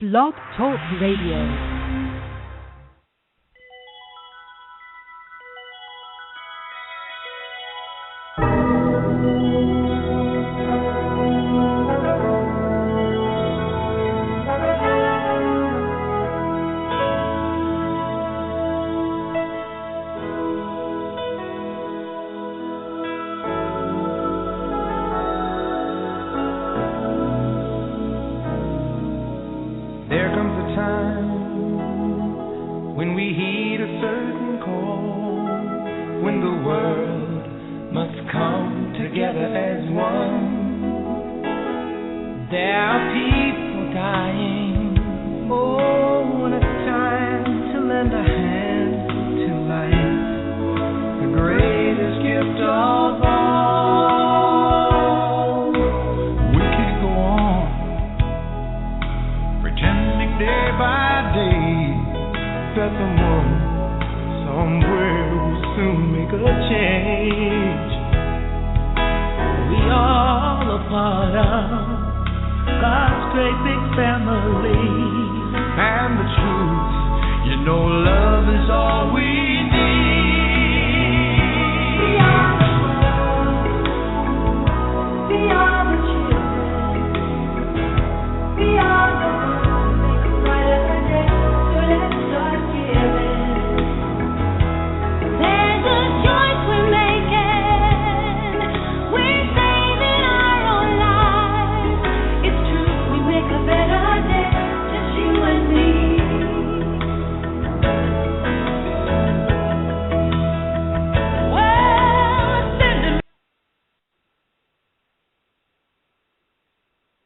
Blog Talk Radio.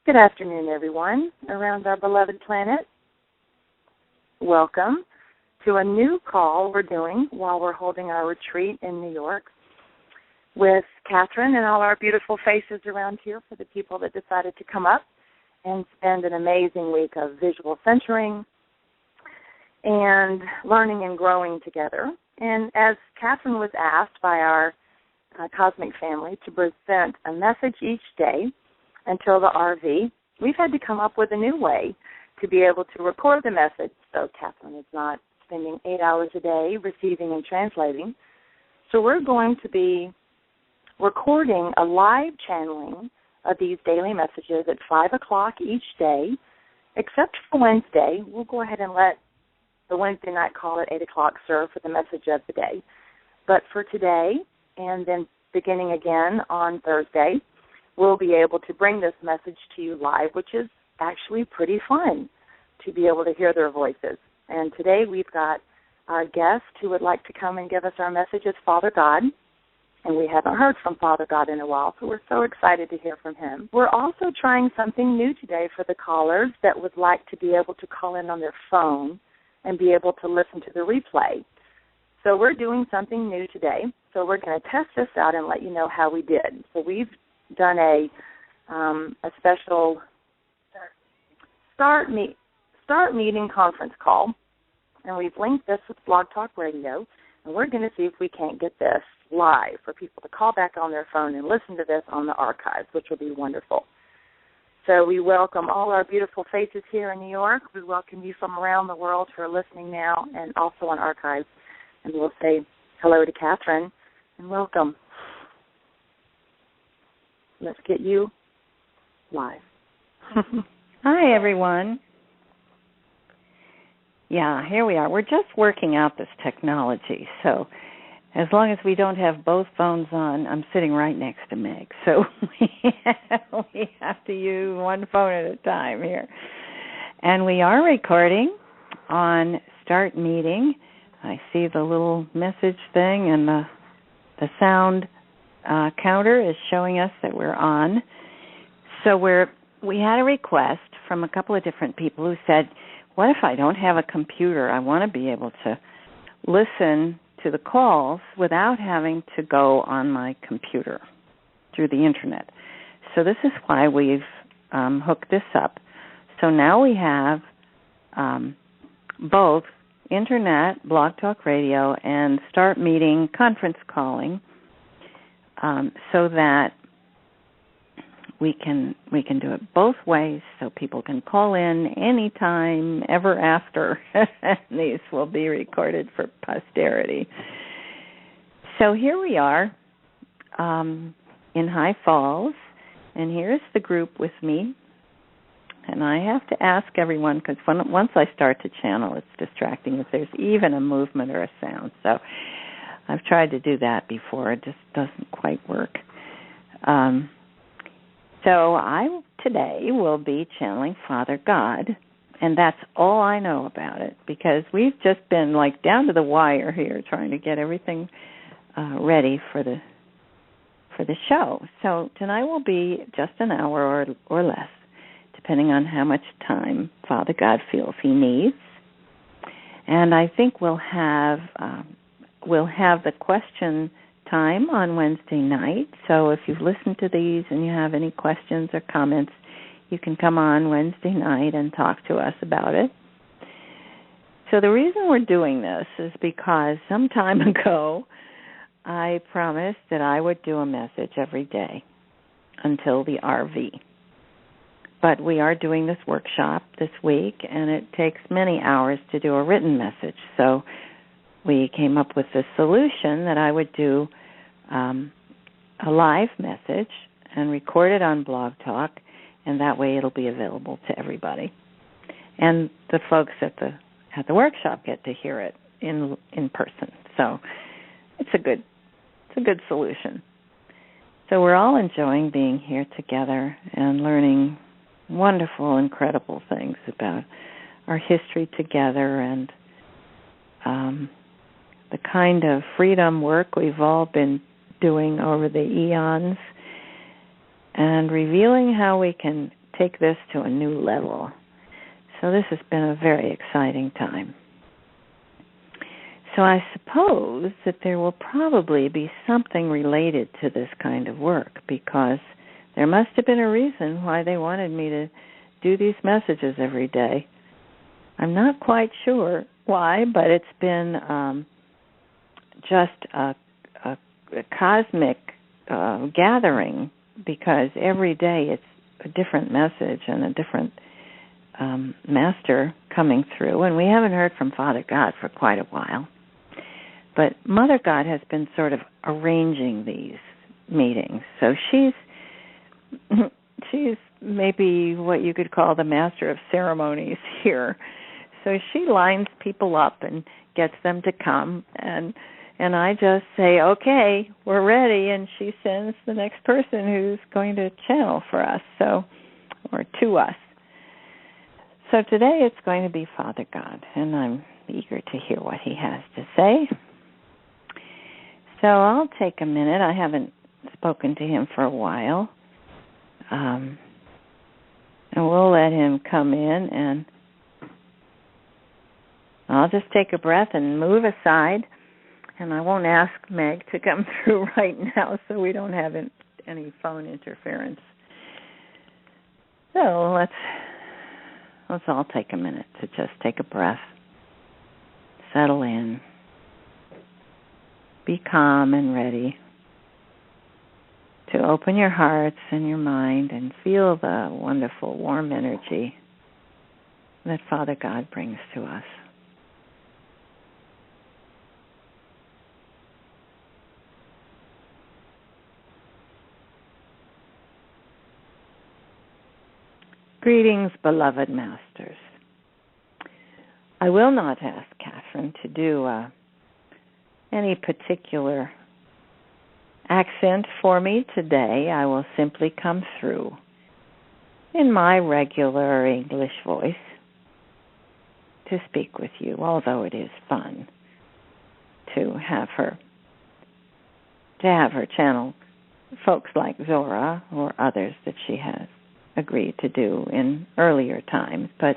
Good afternoon, everyone around our beloved planet. Welcome to a new call we're doing while we're holding our retreat in New York with Kathryn and all our beautiful faces around here for the people that decided to come up and spend an amazing week of visual centering and learning and growing together. And as Kathryn was asked by our cosmic family to present a message each day until the RV, we've had to come up with a new way to be able to record the message so Kathryn is not spending 8 hours a day receiving and translating. So we're going to be recording a live channeling of these daily messages at 5 o'clock each day, except for Wednesday. We'll go ahead and let the Wednesday night call at 8 o'clock serve for the message of the day. But for today, and then beginning again on Thursday, we'll be able to bring this message to you live, which is actually pretty fun to be able to hear their voices. And today we've got our guest who would like to come and give us our message is Father God, and we haven't heard from Father God in a while, so we're so excited to hear from him. We're also trying something new today for the callers that would like to be able to call in on their phone and be able to listen to the replay. So we're doing something new today, so we're going to test this out and let you know how we did. So we've done a special start meeting conference call, and we've linked this with Blog Talk Radio, and we're going to see if we can't get this live for people to call back on their phone and listen to this on the archives, which will be wonderful. So we welcome all our beautiful faces here in New York. We welcome you from around the world who are listening now and also on archives, and we'll say hello to Kathryn and welcome. Let's get you live. Hi, everyone. Yeah, here we are. We're just working out this technology. So as long as we don't have both phones on, I'm sitting right next to Meg. So we have to use one phone at a time here. And we are recording on Start Meeting. I see the little message thing and the sound counter is showing us that we're on. So we had a request from a couple of different people who said, what if I don't have a computer? I want to be able to listen to the calls without having to go on my computer through the Internet. So this is why we've hooked this up. So now we have both Internet, Blog Talk Radio, and Start Meeting conference calling, so that we can do it both ways, so people can call in anytime ever after. These will be recorded for posterity. So here we are in High Falls, and here's the group with me. And I have to ask everyone, because once I start to channel, it's distracting if there's even a movement or a sound. So I've tried to do that before. It just doesn't quite work. So I today will be channeling Father God, and that's all I know about it, because we've just been like down to the wire here trying to get everything ready for the show. So tonight will be just an hour or less, depending on how much time Father God feels he needs. And I think we'll have the question time on Wednesday night. So if you've listened to these and you have any questions or comments, you can come on Wednesday night and talk to us about it. So the reason we're doing this is because some time ago I promised that I would do a message every day until the RV. But we are doing this workshop this week, and it takes many hours to do a written message. So we came up with this solution that I would do a live message and record it on Blog Talk, and that way it'll be available to everybody. And the folks at the workshop get to hear it in person. So it's a good solution. So we're all enjoying being here together and learning wonderful, incredible things about our history together and the kind of freedom work we've all been doing over the eons, and revealing how we can take this to a new level. So this has been a very exciting time. So I suppose that there will probably be something related to this kind of work, because there must have been a reason why they wanted me to do these messages every day. I'm not quite sure why, but it's been just a cosmic gathering, because every day it's a different message and a different master coming through. And we haven't heard from Father God for quite a while. But Mother God has been sort of arranging these meetings. So she's maybe what you could call the master of ceremonies here. So she lines people up and gets them to come, and I just say, okay, we're ready, and she sends the next person who's going to channel for us, or to us. So today it's going to be Father God, and I'm eager to hear what he has to say. So I'll take a minute. I haven't spoken to him for a while. And we'll let him come in, and I'll just take a breath and move aside, and I won't ask Meg to come through right now so we don't have any phone interference. So let's all take a minute to just take a breath, settle in, be calm and ready to open your hearts and your mind and feel the wonderful, warm energy that Father God brings to us. Greetings, beloved masters. I will not ask Kathryn to do any particular accent for me today. I will simply come through in my regular English voice to speak with you, although it is fun to have her channel folks like Zora or others that she has agreed to do in earlier times. But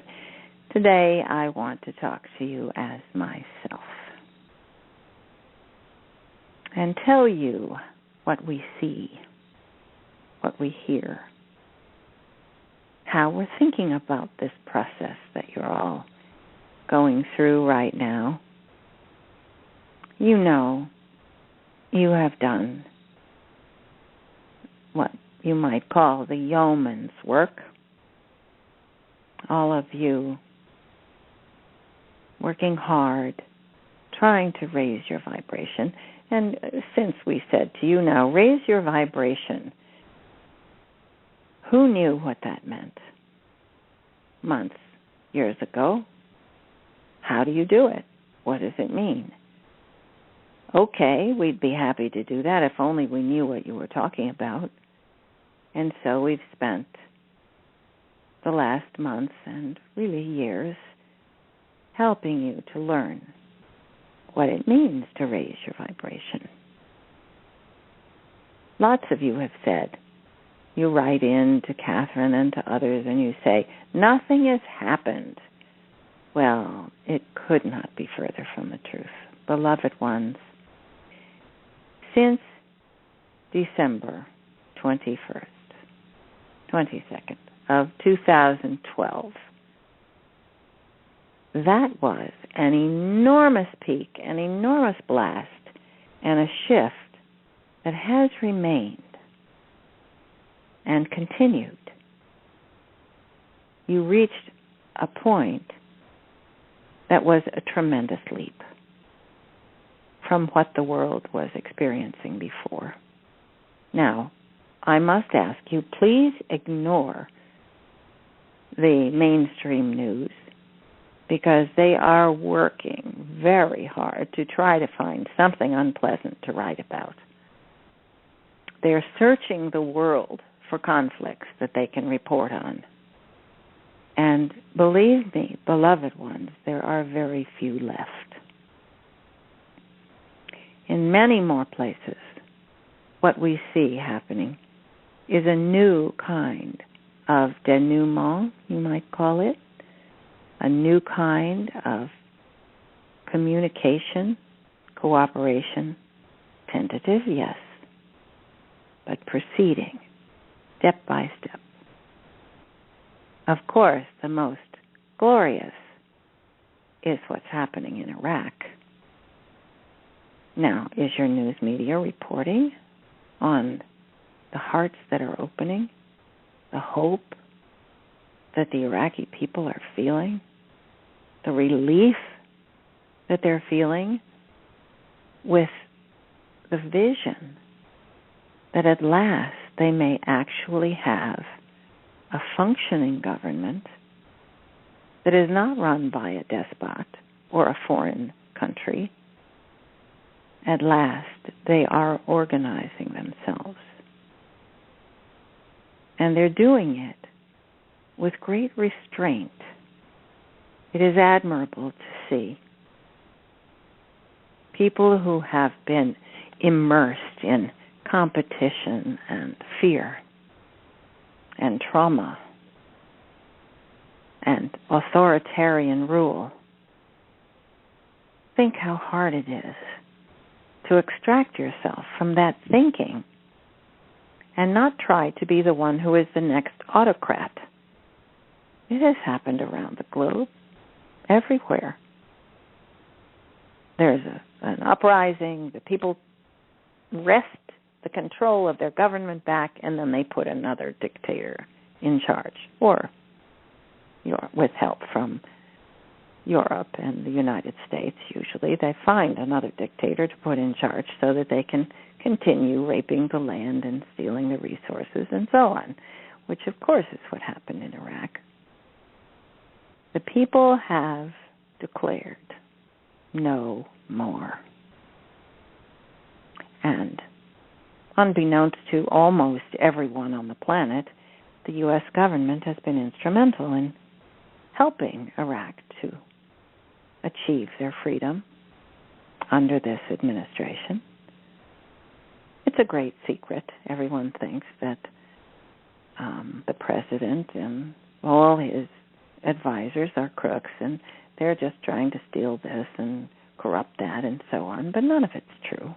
today I want to talk to you as myself and tell you what we see, what we hear, how we're thinking about this process that you're all going through right now. You know, you have done what you might call the yeoman's work. All of you working hard, trying to raise your vibration. And since we said to you now, raise your vibration, who knew what that meant? Months, years ago. How do you do it? What does it mean? Okay, we'd be happy to do that if only we knew what you were talking about. And so we've spent the last months and really years helping you to learn what it means to raise your vibration. Lots of you have said, you write in to Kathryn and to others and you say, nothing has happened. Well, it could not be further from the truth. Beloved ones, since December 22nd of 2012, that was an enormous peak, an enormous blast, and a shift that has remained and continued. You reached a point that was a tremendous leap from what the world was experiencing before. Now, I must ask you, please ignore the mainstream news, because they are working very hard to try to find something unpleasant to write about. They're searching the world for conflicts that they can report on. And believe me, beloved ones, there are very few left. In many more places, what we see happening is a new kind of denouement, you might call it, a new kind of communication, cooperation, tentative, yes, but proceeding step by step. Of course, the most glorious is what's happening in Iraq. Now, is your news media reporting on the hearts that are opening, the hope that the Iraqi people are feeling, the relief that they're feeling with the vision that at last they may actually have a functioning government that is not run by a despot or a foreign country? At last, they are organizing themselves. And they're doing it with great restraint. It is admirable to see people who have been immersed in competition and fear and trauma and authoritarian rule. Think how hard it is to extract yourself from that thinking and not try to be the one who is the next autocrat. It has happened around the globe, everywhere. There's an uprising, the people wrest the control of their government back, and then they put another dictator in charge, or with help from Europe and the United States. Usually they find another dictator to put in charge so that they can continue raping the land and stealing the resources and so on, which of course is what happened in Iraq. The people have declared no more. And unbeknownst to almost everyone on the planet, the U.S. government has been instrumental in helping Iraq to achieve their freedom under this administration. It's a great secret. Everyone thinks that the president and all his advisors are crooks and they're just trying to steal this and corrupt that and so on, but none of it's true.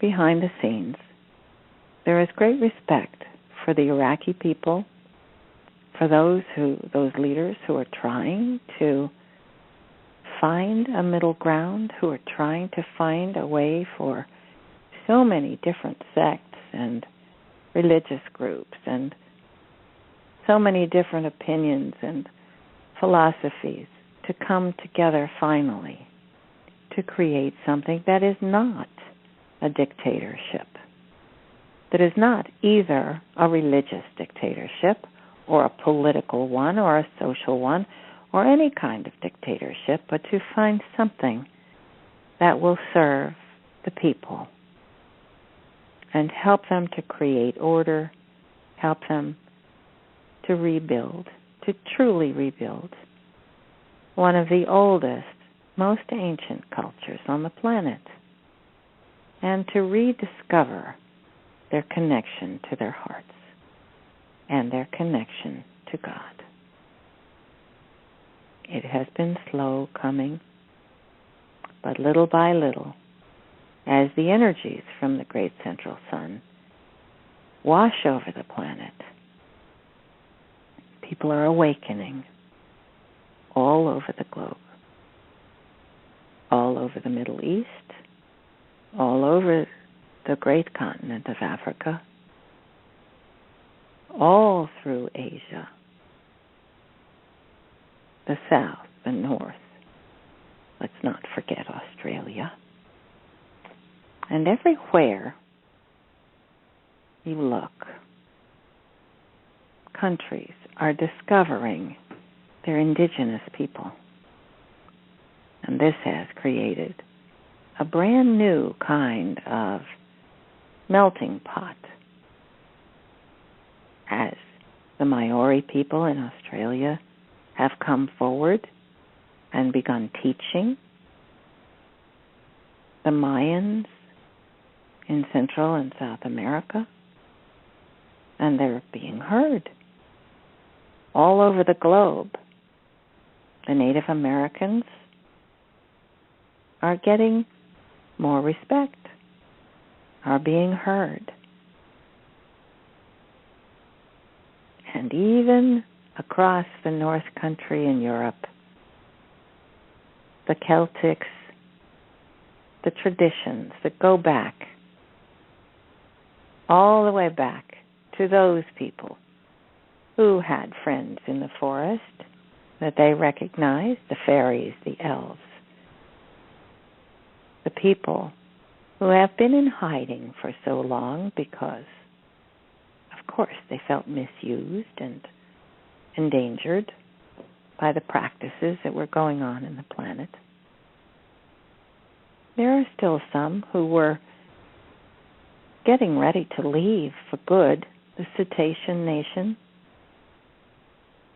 Behind the scenes, there is great respect for the Iraqi people, for those leaders who are trying to find a middle ground, who are trying to find a way for so many different sects and religious groups and so many different opinions and philosophies to come together finally to create something that is not a dictatorship, that is not either a religious dictatorship or a political one or a social one or any kind of dictatorship, but to find something that will serve the people and help them to create order, help them to rebuild, to truly rebuild one of the oldest, most ancient cultures on the planet, and to rediscover their connection to their hearts and their connection to God. It has been slow coming, but little by little, as the energies from the great central sun wash over the planet, people are awakening all over the globe, all over the Middle East, all over the great continent of Africa, all through Asia, the South, the North. Let's not forget Australia. And everywhere you look, countries are discovering their indigenous people. And this has created a brand new kind of melting pot as the Maori people in Australia have come forward and begun teaching. The Mayans in Central and South America, and they're being heard all over the globe. The Native Americans are getting more respect, are being heard. And even across the North Country in Europe, the Celtics, the traditions that go back, all the way back to those people who had friends in the forest that they recognized, the fairies, the elves, the people who have been in hiding for so long because, of course, they felt misused and endangered by the practices that were going on in the planet. There are still some who were getting ready to leave for good, the Cetacean Nation.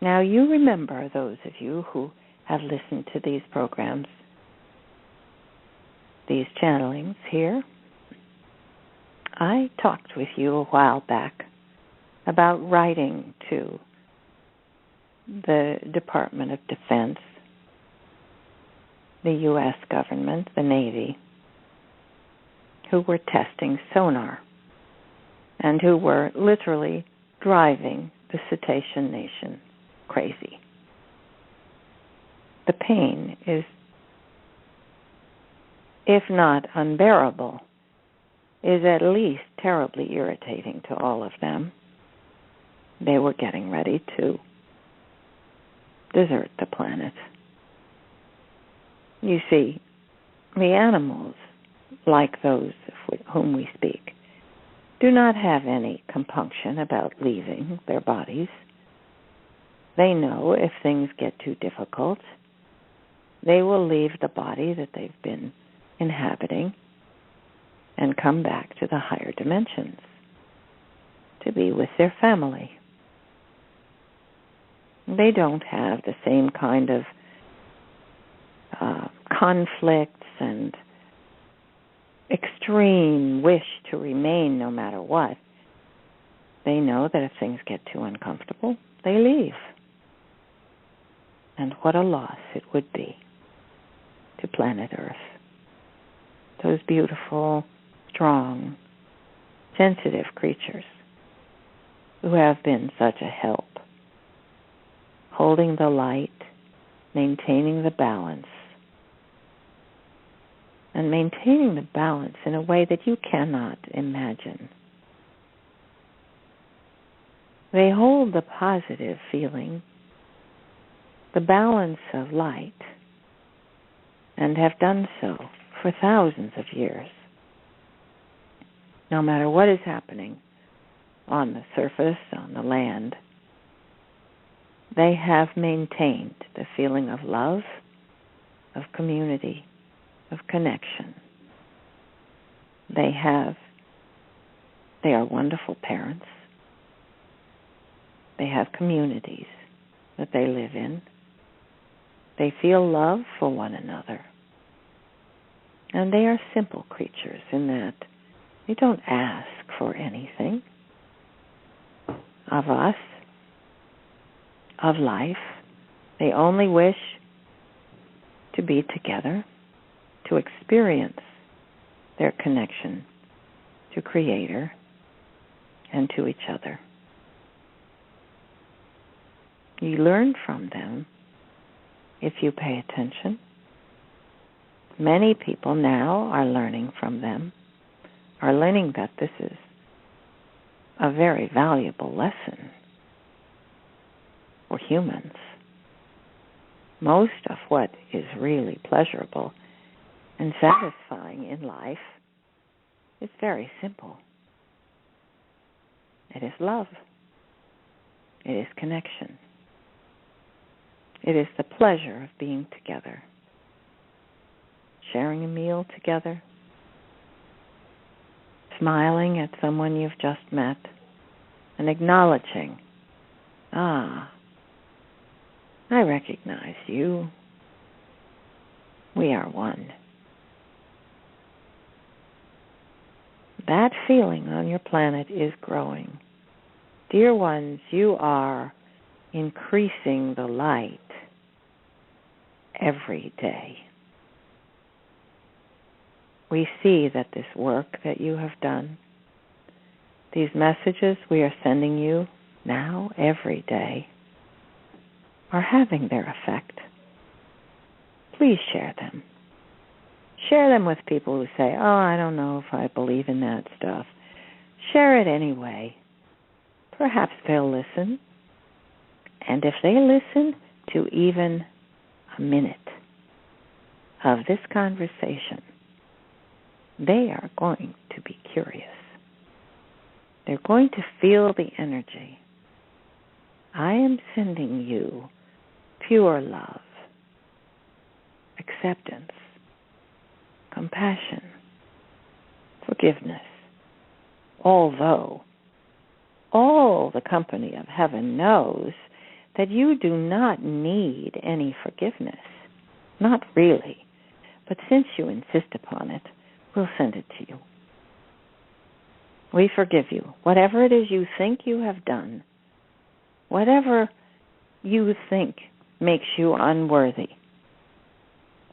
Now, you remember, those of you who have listened to these programs, these channelings here, I talked with you a while back about writing to the Department of Defense, the U.S. government, the Navy, who were testing sonar and who were literally driving the Cetacean Nation crazy. The pain is, if not unbearable, is at least terribly irritating to all of them. They were getting ready to desert the planet. You see, the animals, like those of whom we speak, do not have any compunction about leaving their bodies. They know if things get too difficult, they will leave the body that they've been inhabiting and come back to the higher dimensions to be with their family. They don't have the same kind of conflicts and extreme wish to remain no matter what. They know that if things get too uncomfortable, they leave. And what a loss it would be to planet Earth. Those beautiful, strong, sensitive creatures who have been such a help, holding the light, maintaining the balance, and maintaining the balance in a way that you cannot imagine. They hold the positive feeling, the balance of light, and have done so for thousands of years. No matter what is happening on the surface, on the land, they have maintained the feeling of love, of community, of connection. They are wonderful parents. They have communities that they live in. They feel love for one another. And they are simple creatures in that they don't ask for anything of us, of life. They only wish to be together, to experience their connection to Creator and to each other. You learn from them if you pay attention. Many people now are learning from them, are learning that this is a very valuable lesson for humans. Most of what is really pleasurable and satisfying in life is very simple. It is love. It is connection. It is the pleasure of being together, sharing a meal together, smiling at someone you've just met, and acknowledging, I recognize you. We are one. That feeling on your planet is growing. Dear ones, you are increasing the light every day. We see that this work that you have done, these messages we are sending you now every day, are having their effect. Please share them. Share them with people who say, I don't know if I believe in that stuff. Share it anyway. Perhaps they'll listen. And if they listen to even a minute of this conversation, they are going to be curious. They're going to feel the energy. I am sending you pure love, acceptance, compassion, forgiveness, although all the company of heaven knows that you do not need any forgiveness. Not really. But since you insist upon it, we'll send it to you. We forgive you. Whatever it is you think you have done, whatever you think makes you unworthy,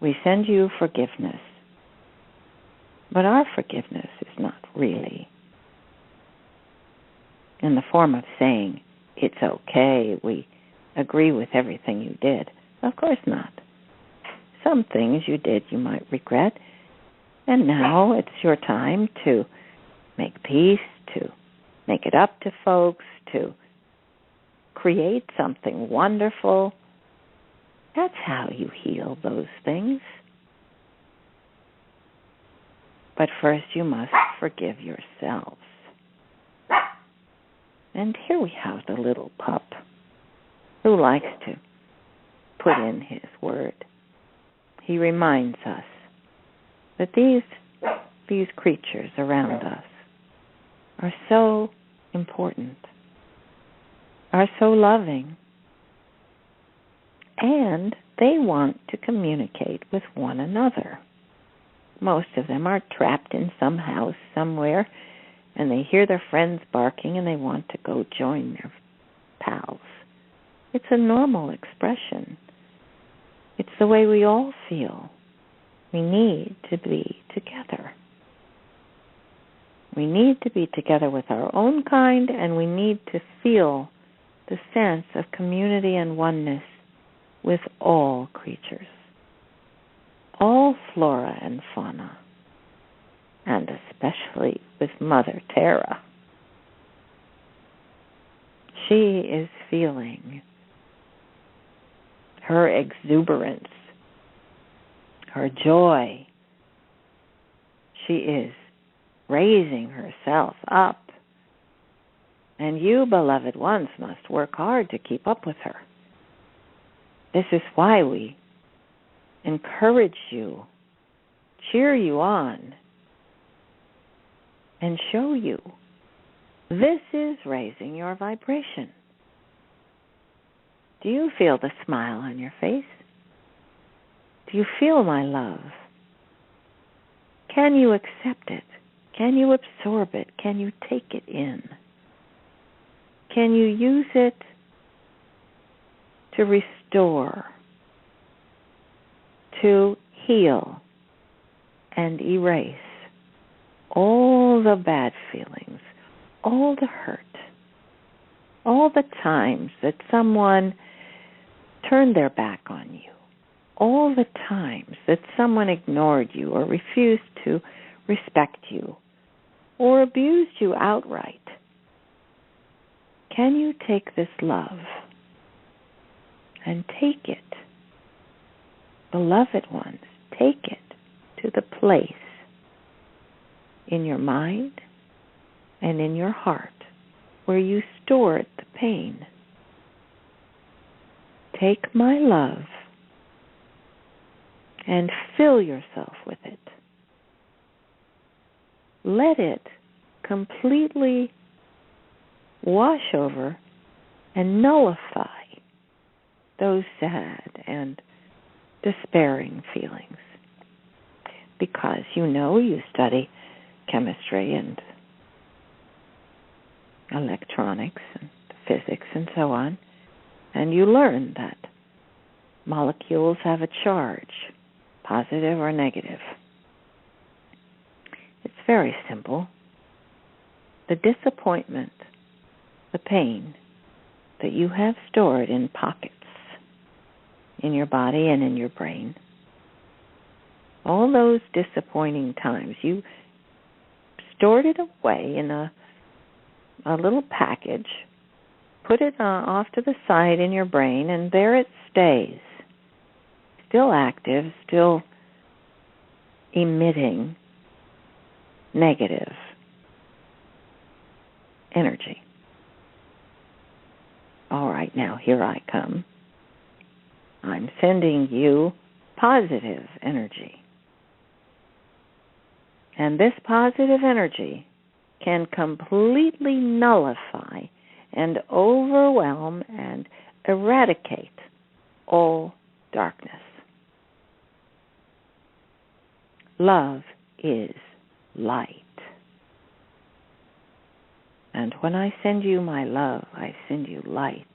we send you forgiveness. But our forgiveness is not really in the form of saying, it's okay, we agree with everything you did. Of course not. Some things you did you might regret, and now it's your time to make peace, to make it up to folks, to create something wonderful. That's how you heal those things. But first you must forgive yourselves. And here we have the little pup who likes to put in his word. He reminds us that these creatures around us are so important, are so loving, and they want to communicate with one another. Most of them are trapped in some house somewhere, and they hear their friends barking and they want to go join their pals. It's a normal expression. It's the way we all feel. We need to be together. We need to be together with our own kind, and we need to feel the sense of community and oneness with all creatures, all flora and fauna, and especially with Mother Terra. she is feeling her exuberance, her joy. She is raising herself up. And you, beloved ones, must work hard to keep up with her. This is why we encourage you, cheer you on, and show you this is raising your vibration. Do you feel the smile on your face? Do you feel my love? Can you accept it? Can you absorb it? Can you take it in? Can you use it to restore, to heal, and erase all the bad feelings, all the hurt, all the times that someone turned their back on you, all the times that someone ignored you or refused to respect you or abused you outright? Can you take this love and take it, beloved ones, take it to the place in your mind and in your heart where you stored the pain? Take my love and fill yourself with it. Let it completely wash over and nullify those sad and despairing feelings. Because you study chemistry and electronics and physics and so on, and you learn that molecules have a charge, positive or negative. It's very simple. The disappointment, the pain that you have stored in pockets in your body and in your brain, all those disappointing times, you stored it away in a little package, put it off to the side in your brain, and there it stays, still active, still emitting negative energy. All right, now here I come. I'm sending you positive energy. And this positive energy can completely nullify and overwhelm and eradicate all darkness. Love is light. And when I send you my love, I send you light.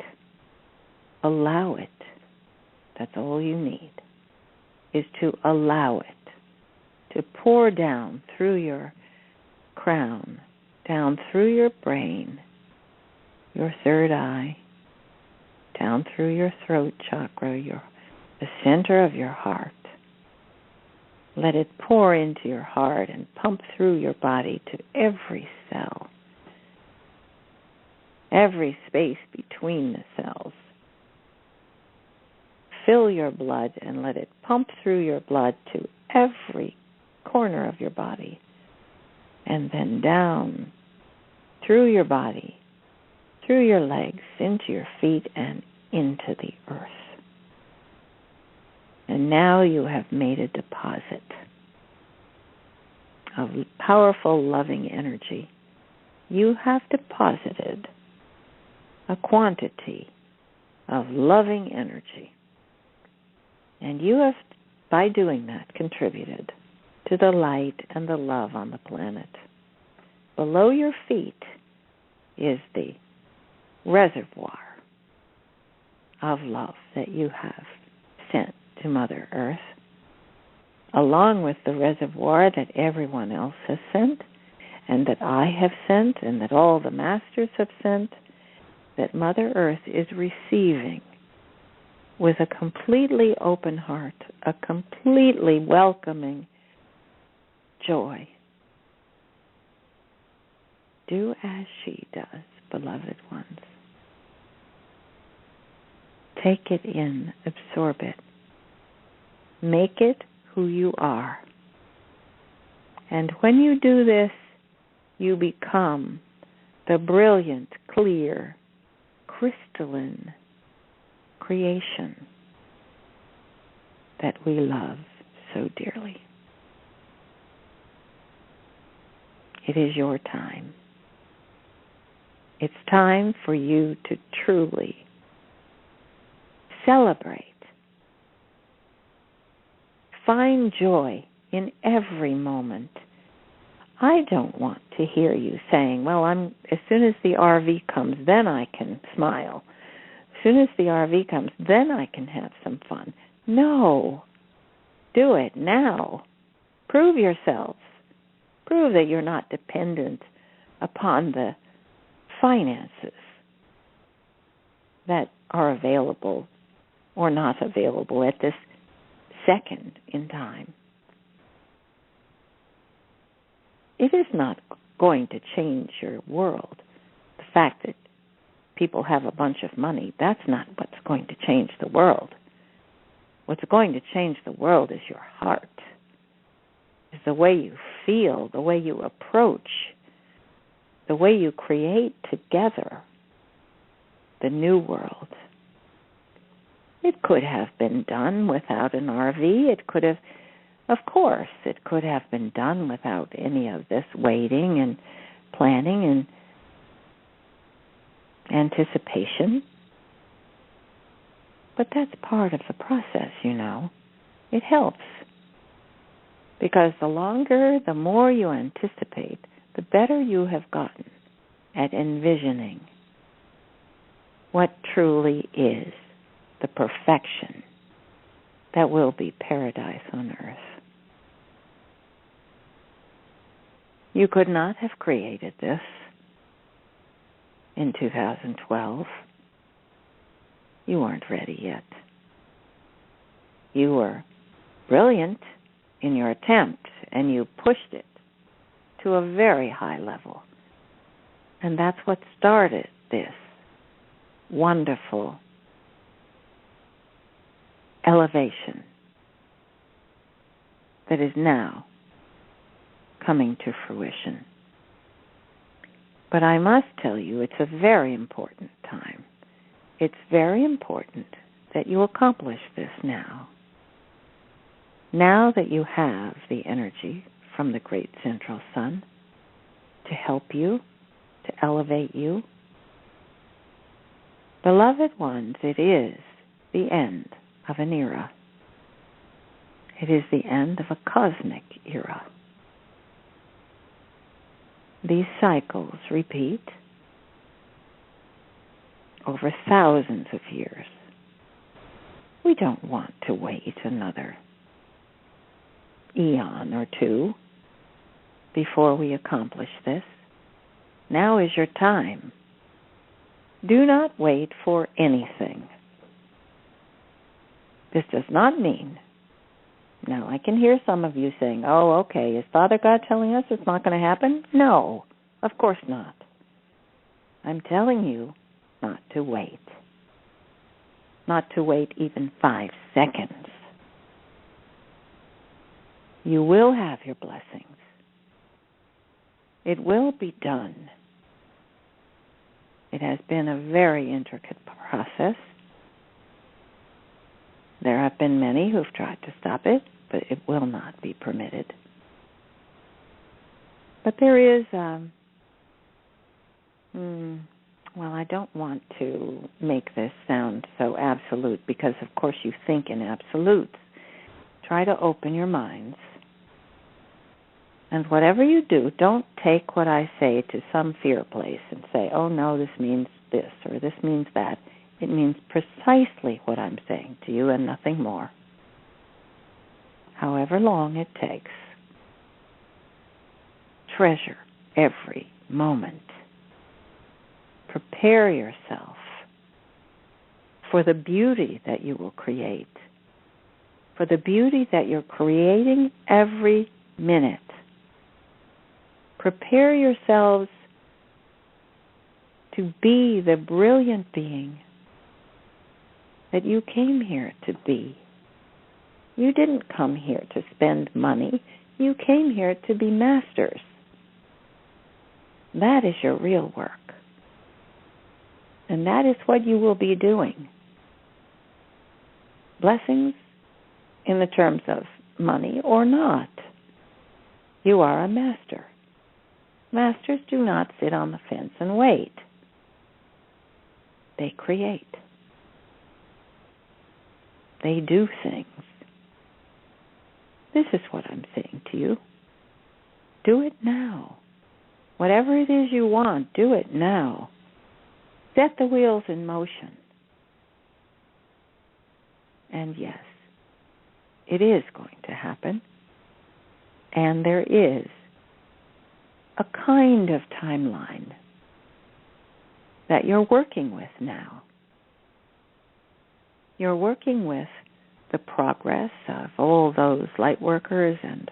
Allow it. That's all you need, is to allow it to pour down through your crown, down through your brain, your third eye, down through your throat chakra, the center of your heart. Let it pour into your heart and pump through your body to every cell, every space between the cells. Fill your blood and let it pump through your blood to every corner of your body, and then down through your body, through your legs, into your feet, and into the earth. And now you have made a deposit of powerful, loving energy. You have deposited a quantity of loving energy. And you have, by doing that, contributed to the light and the love on the planet. Below your feet is the reservoir of love that you have sent to Mother Earth, along with the reservoir that everyone else has sent, and that I have sent, and that all the masters have sent, that Mother Earth is receiving with a completely open heart, a completely welcoming joy. Do as she does, beloved ones. Take it in, absorb it. Make it who you are. And when you do this, you become the brilliant, clear, crystalline creation that we love so dearly. It is your time. It's time for you to truly celebrate. Find joy in every moment. I don't want to hear you saying, well, as soon as the RV comes, then I can smile. As soon as the RV comes, then I can have some fun. No. Do it now. Prove yourselves. Prove that you're not dependent upon the finances that are available or not available at this second in time. It is not going to change your world. The fact that people have a bunch of money, that's not what's going to change the world. What's going to change the world is your heart. Is the way you feel, the way you approach, the way you create together the new world. It could have been done without an RV. It could have, of course, it could have been done without any of this waiting and planning and anticipation. But that's part of the process, you know. It helps. Because the longer, the more you anticipate, the better you have gotten at envisioning what truly is the perfection that will be paradise on earth. You could not have created this in 2012. You weren't ready yet. You were brilliant in your attempt, and you pushed it to a very high level. And that's what started this wonderful elevation that is now coming to fruition. But I must tell you, it's a very important time. It's very important that you accomplish this now. Now that you have the energy from the great central sun to help you, to elevate you. Beloved ones, it is the end of an era. It is the end of a cosmic era. These cycles repeat over thousands of years. We don't want to wait another eon or two before we accomplish this. Now is your time. Do not wait for anything. This does not mean, now I can hear some of you saying, oh, okay, is Father God telling us it's not going to happen? No, of course not. I'm telling you not to wait. Not to wait even 5 seconds. You will have your blessings. It will be done. It has been a very intricate process. There have been many who've tried to stop it, but it will not be permitted. But there is, well, I don't want to make this sound so absolute because, of course, you think in absolutes. Try to open your minds. And whatever you do, don't take what I say to some fear place and say, oh, no, this means this or this means that. It means precisely what I'm saying to you and nothing more. However long it takes. Treasure every moment. Prepare yourself for the beauty that you will create, for the beauty that you're creating every minute. Prepare yourselves to be the brilliant being that you came here to be. You didn't come here to spend money. You came here to be masters. That is your real work. And that is what you will be doing. Blessings in the terms of money or not. You are a master. Masters do not sit on the fence and wait. They create. They do things. This is what I'm saying to you. Do it now. Whatever it is you want, do it now. Set the wheels in motion. And yes, it is going to happen. And there is a kind of timeline that you're working with now. You're working with the progress of all those light workers and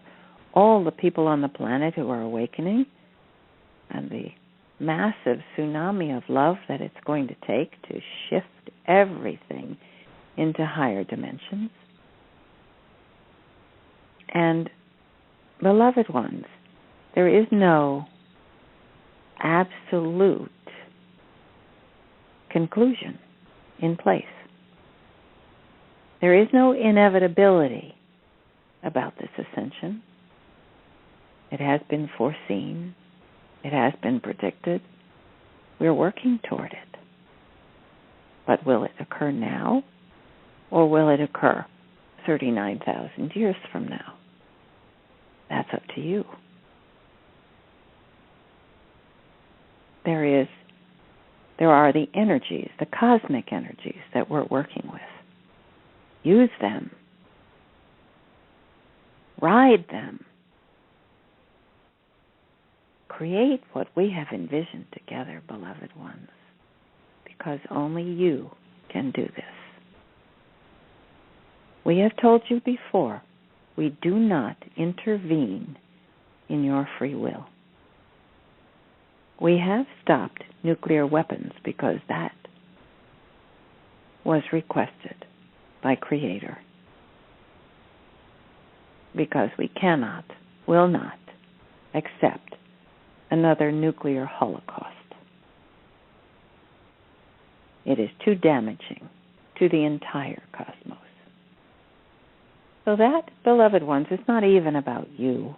all the people on the planet who are awakening, and the massive tsunami of love that it's going to take to shift everything into higher dimensions. And, beloved ones, there is no absolute conclusion in place. There is no inevitability about this ascension. It has been foreseen. It has been predicted. We're working toward it. But will it occur now, or will it occur 39,000 years from now? That's up to you. There are the energies, the cosmic energies that we're working with. Use them. Ride them. Create what we have envisioned together, beloved ones, because only you can do this. We have told you before, we do not intervene in your free will. We have stopped nuclear weapons because that was requested by Creator. Because we cannot, will not accept another nuclear holocaust. It is too damaging to the entire cosmos. So that, beloved ones, is not even about you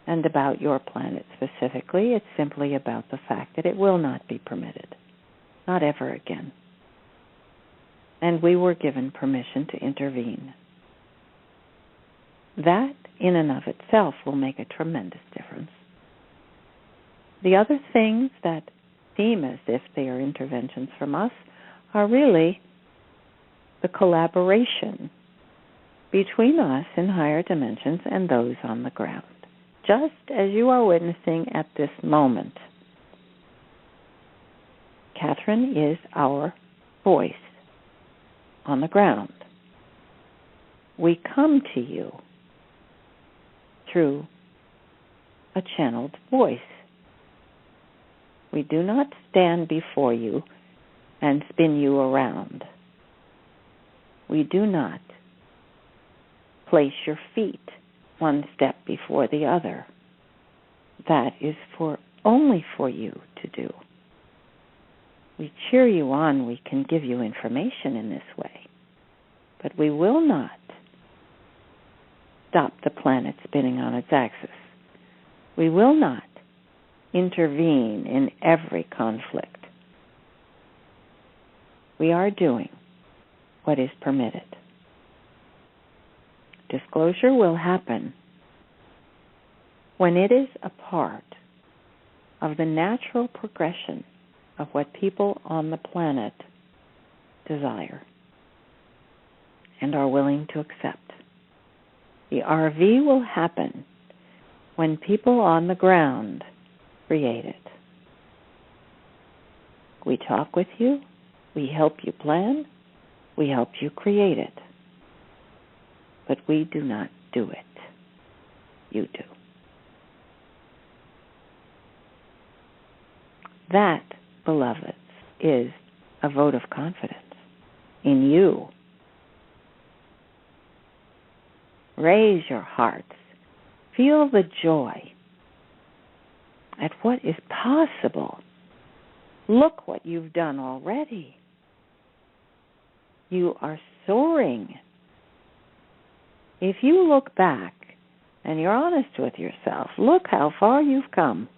and about your planet specifically. It's simply about the fact that it will not be permitted. Not ever again. And we were given permission to intervene. That, in and of itself, will make a tremendous difference. The other things that seem as if they are interventions from us are really the collaboration between us in higher dimensions and those on the ground, just as you are witnessing at this moment. Kathryn is our voice on the ground. We come to you through a channeled voice. We do not stand before you and spin you around. We do not place your feet one step before the other. That is only for you to do. We cheer you on. We can give you information in this way. But we will not stop the planet spinning on its axis. We will not intervene in every conflict. We are doing what is permitted. Disclosure will happen when it is a part of the natural progression of what people on the planet desire and are willing to accept. The RV will happen when people on the ground create it. We talk with you, we help you plan, we help you create it. But we do not do it. You do. That, beloveds, is a vote of confidence. in you. Raise your hearts. Feel the joy at what is possible. Look what you've done already. You are soaring. If you look back and you're honest with yourself, look how far you've come.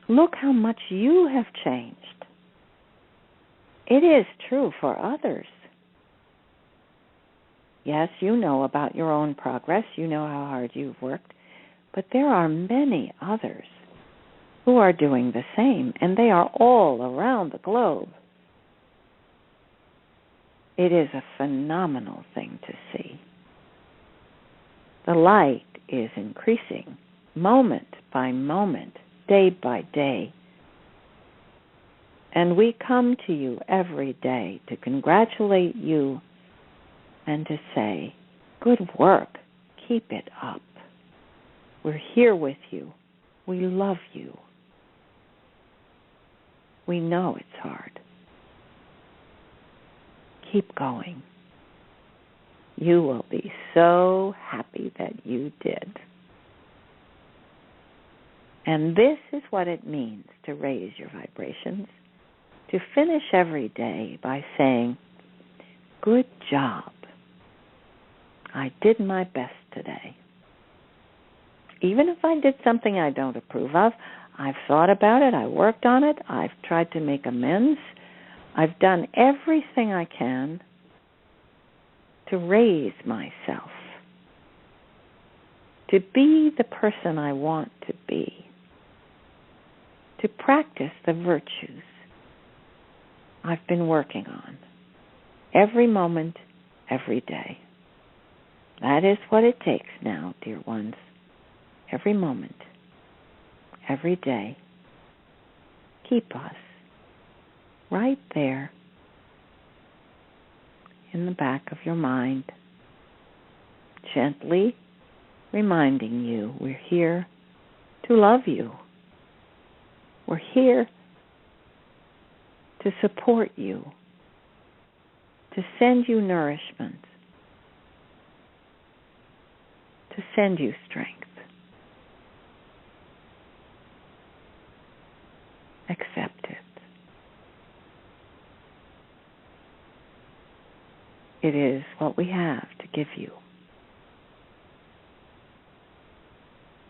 Look how much you have changed. It is true for others. Yes, you know about your own progress. You know how hard you've worked. But there are many others who are doing the same, and they are all around the globe. It is a phenomenal thing to see. The light is increasing moment by moment, day by day. And we come to you every day to congratulate you and to say, good work, keep it up. We're here with you. We love you. We know it's hard. Keep going. You will be so happy that you did. And this is what it means to raise your vibrations, to finish every day by saying, good job. I did my best today. Even if I did something I don't approve of, I've thought about it, I worked on it, I've tried to make amends, I've done everything I can to raise myself, to be the person I want to be, to practice the virtues I've been working on every moment, every day. That is what it takes now, dear ones. Every moment, every day. Keep us right there in the back of your mind, gently reminding you we're here to love you. We're here to support you, to send you nourishment, to send you strength. Accept it. It is what we have to give you.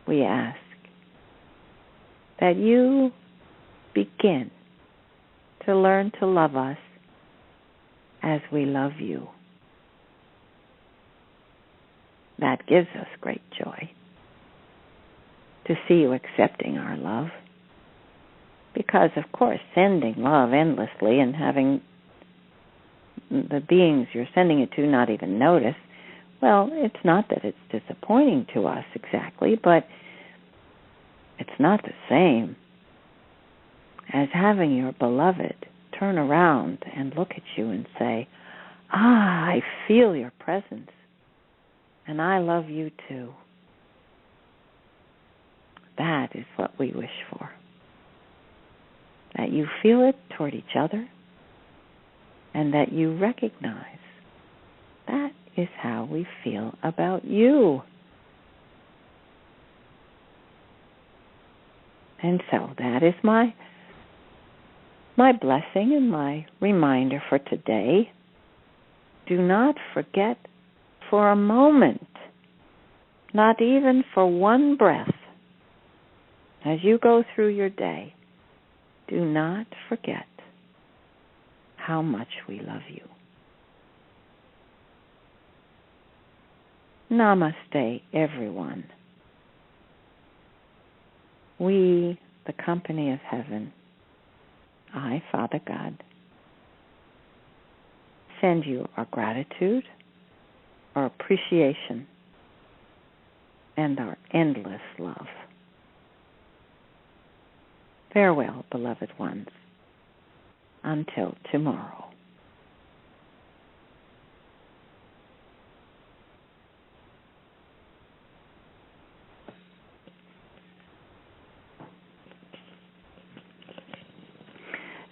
We ask that you begin to learn to love us as we love you. That gives us great joy to see you accepting our love. Because, of course, sending love endlessly and having the beings you're sending it to not even notice, well, it's not that it's disappointing to us exactly, but it's not the same as having your beloved turn around and look at you and say, I feel your presence, and I love you too. That is what we wish for. That you feel it toward each other, and that you recognize that is how we feel about you. And so that is my blessing and my reminder for today. Do not forget for a moment, not even for one breath, as you go through your day, do not forget how much we love you. Namaste, everyone. We, the company of heaven, I, Father God, send you our gratitude, our appreciation, and our endless love. Farewell, beloved ones, until tomorrow.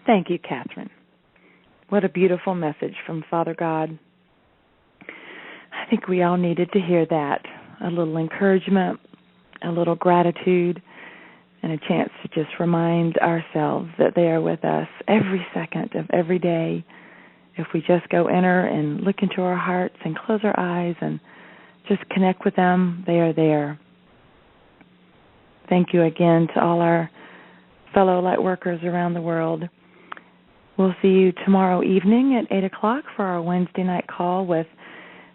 Thank you, Kathryn. What a beautiful message from Father God. I think we all needed to hear that. A little encouragement, a little gratitude, and a chance to just remind ourselves that they are with us every second of every day. If we just go enter and look into our hearts and close our eyes and just connect with them, they are there. Thank you again to all our fellow light workers around the world. We'll see you tomorrow evening at 8 o'clock for our Wednesday night call with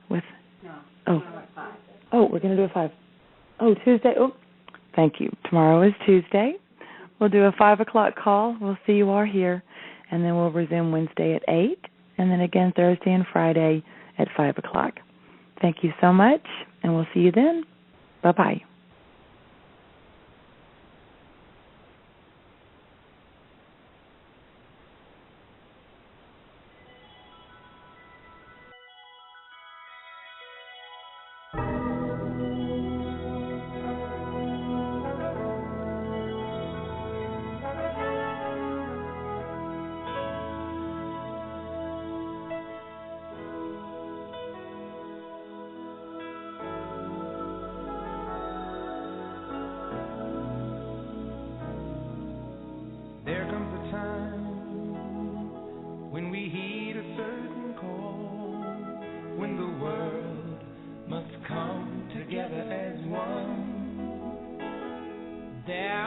we're going to do a 5. Oh, Tuesday. Oh, thank you. Tomorrow is Tuesday. We'll do a 5 o'clock call. We'll see you all here, and then we'll resume Wednesday at 8, and then again Thursday and Friday at 5 o'clock. Thank you so much, and we'll see you then. Bye-bye. There